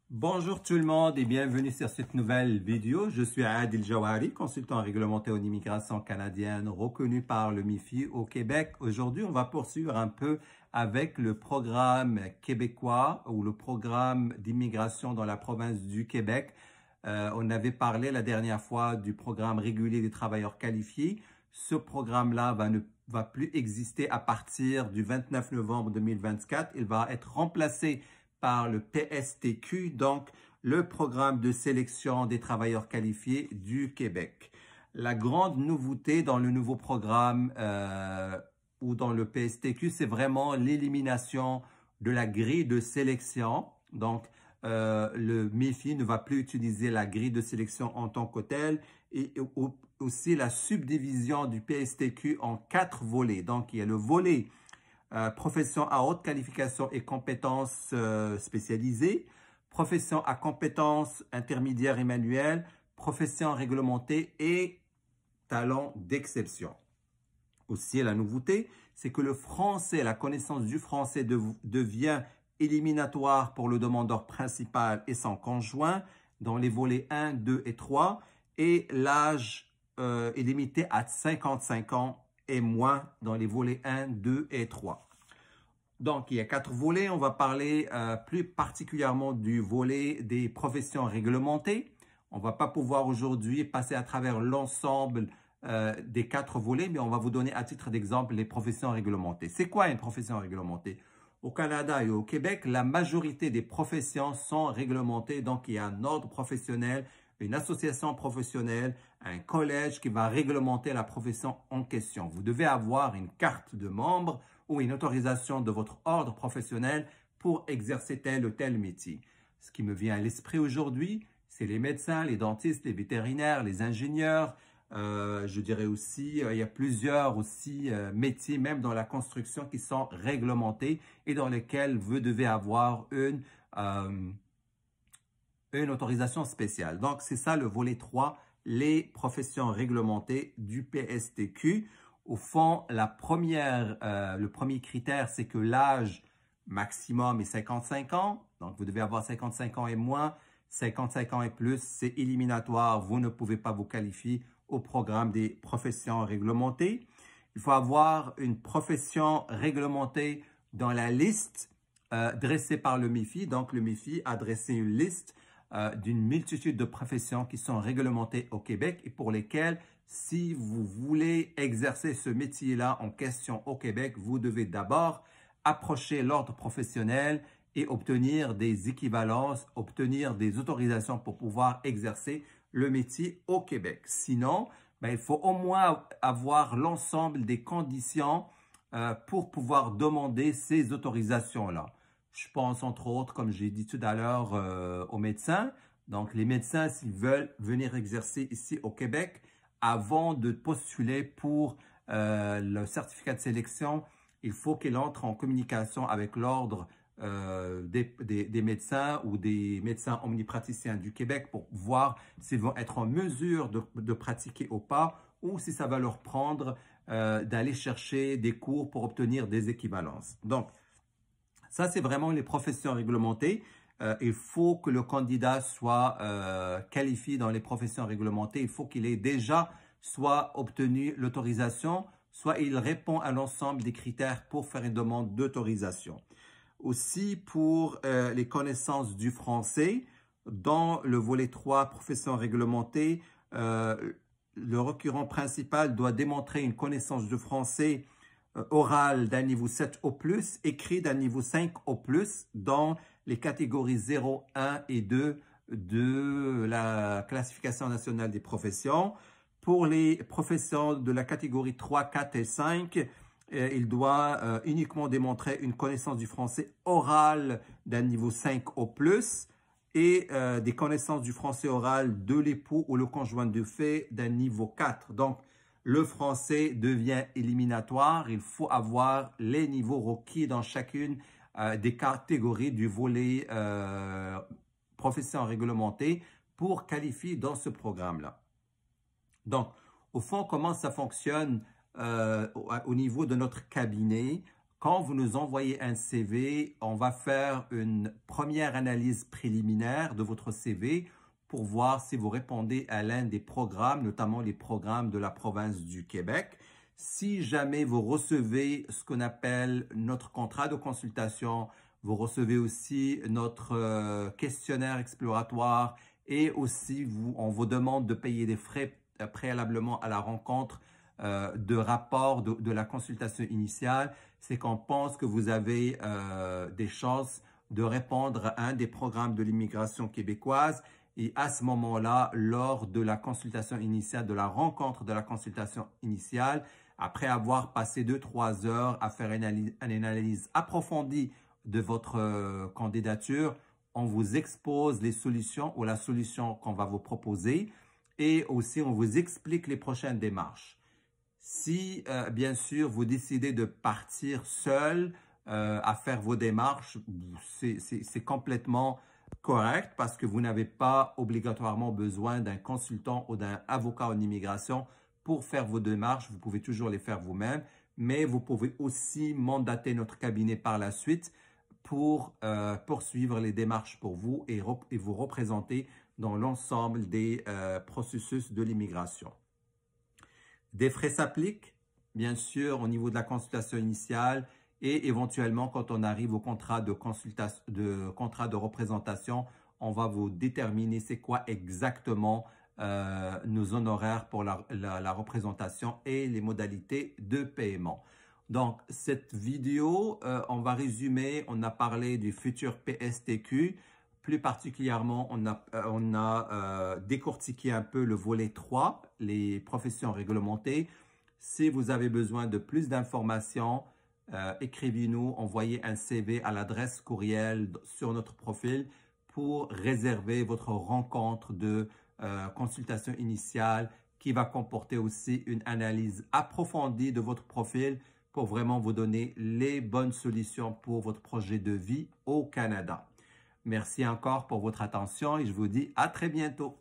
Bonjour tout le monde et bienvenue sur cette nouvelle vidéo. Je suis Adil Jawhari, consultant réglementé en immigration canadienne reconnu par le MIFI au Québec. Aujourd'hui, on va poursuivre un peu avec le programme québécois ou le programme d'immigration dans la province du Québec. On avait parlé la dernière fois du programme régulier des travailleurs qualifiés. Ce programme-là ne va plus exister à partir du 29 novembre 2024. Il va être remplacé par le PSTQ, donc le programme de sélection des travailleurs qualifiés du Québec. La grande nouveauté dans le nouveau programme ou dans le PSTQ, c'est l'élimination de la grille de sélection. Donc, le MIFI ne va plus utiliser la grille de sélection en tant que telle et aussi la subdivision du PSTQ en 4 volets. Donc, il y a le volet profession à haute qualification et compétences spécialisées, profession à compétences intermédiaires et manuelles, profession réglementée et talent d'exception. Aussi, la nouveauté, c'est que le français, la connaissance du français devient éliminatoire pour le demandeur principal et son conjoint dans les volets 1, 2 et 3 et l'âge est limité à 55 ans et moins dans les volets 1, 2 et 3. Donc, il y a 4 volets. On va parler plus particulièrement du volet des professions réglementées. On ne va pas pouvoir aujourd'hui passer à travers l'ensemble des 4 volets, mais on va vous donner à titre d'exemple les professions réglementées. C'est quoi une profession réglementée? Au Canada et au Québec, la majorité des professions sont réglementées. Donc, il y a un ordre professionnel, une association professionnelle, un collège qui va réglementer la profession en question. Vous devez avoir une carte de membre ou une autorisation de votre ordre professionnel pour exercer tel ou tel métier. Ce qui me vient à l'esprit aujourd'hui, c'est les médecins, les dentistes, les vétérinaires, les ingénieurs. Je dirais aussi, il y a plusieurs métiers, même dans la construction, qui sont réglementés et dans lesquels vous devez avoir une autorisation spéciale. Donc, c'est ça le volet 3, les professions réglementées du PSTQ. Au fond, le premier critère, c'est que l'âge maximum est 55 ans. Donc, vous devez avoir 55 ans et moins. 55 ans et plus, c'est éliminatoire. Vous ne pouvez pas vous qualifier au programme des professions réglementées. Il faut avoir une profession réglementée dans la liste dressée par le MIFI. Donc, le MIFI a dressé une liste d'une multitude de professions qui sont réglementées au Québec et pour lesquelles, si vous voulez exercer ce métier-là en question au Québec, vous devez d'abord approcher l'ordre professionnel et obtenir des équivalences, obtenir des autorisations pour pouvoir exercer le métier au Québec. Sinon, il faut au moins avoir l'ensemble des conditions pour pouvoir demander ces autorisations-là. Je pense entre autres, comme j'ai dit tout à l'heure, aux médecins. Donc, les médecins, s'ils veulent venir exercer ici au Québec, avant de postuler pour le certificat de sélection, il faut qu'ils entrent en communication avec l'ordre des médecins ou des médecins omnipraticiens du Québec pour voir s'ils vont être en mesure de pratiquer ou pas ou si ça va leur prendre d'aller chercher des cours pour obtenir des équivalences. Donc, ça, c'est vraiment les professions réglementées. Il faut que le candidat soit qualifié dans les professions réglementées. Il faut qu'il ait déjà soit obtenu l'autorisation, soit il répond à l'ensemble des critères pour faire une demande d'autorisation. Aussi, pour les connaissances du français, dans le volet 3, professions réglementées, le requérant principal doit démontrer une connaissance du français oral d'un niveau 7 au plus, écrit d'un niveau 5 au plus dans les catégories 0, 1 et 2 de la classification nationale des professions. Pour les professions de la catégorie 3, 4 et 5, il doit uniquement démontrer une connaissance du français oral d'un niveau 5 au plus et des connaissances du français oral de l'époux ou le conjoint de fait d'un niveau 4. Donc, le français devient éliminatoire. Il faut avoir les niveaux requis dans chacune des catégories du volet profession réglementée pour qualifier dans ce programme-là. Donc, au fond, comment ça fonctionne au niveau de notre cabinet? Quand vous nous envoyez un CV, on va faire une première analyse préliminaire de votre CV pour voir si vous répondez à l'un des programmes, notamment les programmes de la province du Québec. Si jamais vous recevez ce qu'on appelle notre contrat de consultation, vous recevez aussi notre questionnaire exploratoire et aussi on vous demande de payer des frais préalablement à la rencontre de rapport de la consultation initiale, c'est qu'on pense que vous avez des chances de répondre à un des programmes de l'immigration québécoise. Et à ce moment-là, lors de la consultation initiale, de la rencontre de la consultation initiale, après avoir passé 2-3 heures à faire une analyse approfondie de votre candidature, on vous expose les solutions ou la solution qu'on va vous proposer et aussi on vous explique les prochaines démarches. Si, bien sûr, vous décidez de partir seul à faire vos démarches, c'est complètement correct parce que vous n'avez pas obligatoirement besoin d'un consultant ou d'un avocat en immigration pour faire vos démarches. Vous pouvez toujours les faire vous-même, mais vous pouvez aussi mandater notre cabinet par la suite pour poursuivre les démarches pour vous et vous représenter dans l'ensemble des processus de l'immigration. Des frais s'appliquent, bien sûr, au niveau de la consultation initiale et éventuellement, quand on arrive au contrat de représentation, on va vous déterminer c'est quoi exactement nos honoraires pour la représentation et les modalités de paiement. Donc, cette vidéo, on va résumer, on a parlé du futur PSTQ. Plus particulièrement, on a décortiqué un peu le volet 3, les professions réglementées. Si vous avez besoin de plus d'informations, écrivez-nous, envoyez un CV à l'adresse courriel sur notre profil pour réserver votre rencontre de consultation initiale qui va comporter aussi une analyse approfondie de votre profil pour vraiment vous donner les bonnes solutions pour votre projet de vie au Canada. Merci encore pour votre attention et je vous dis à très bientôt.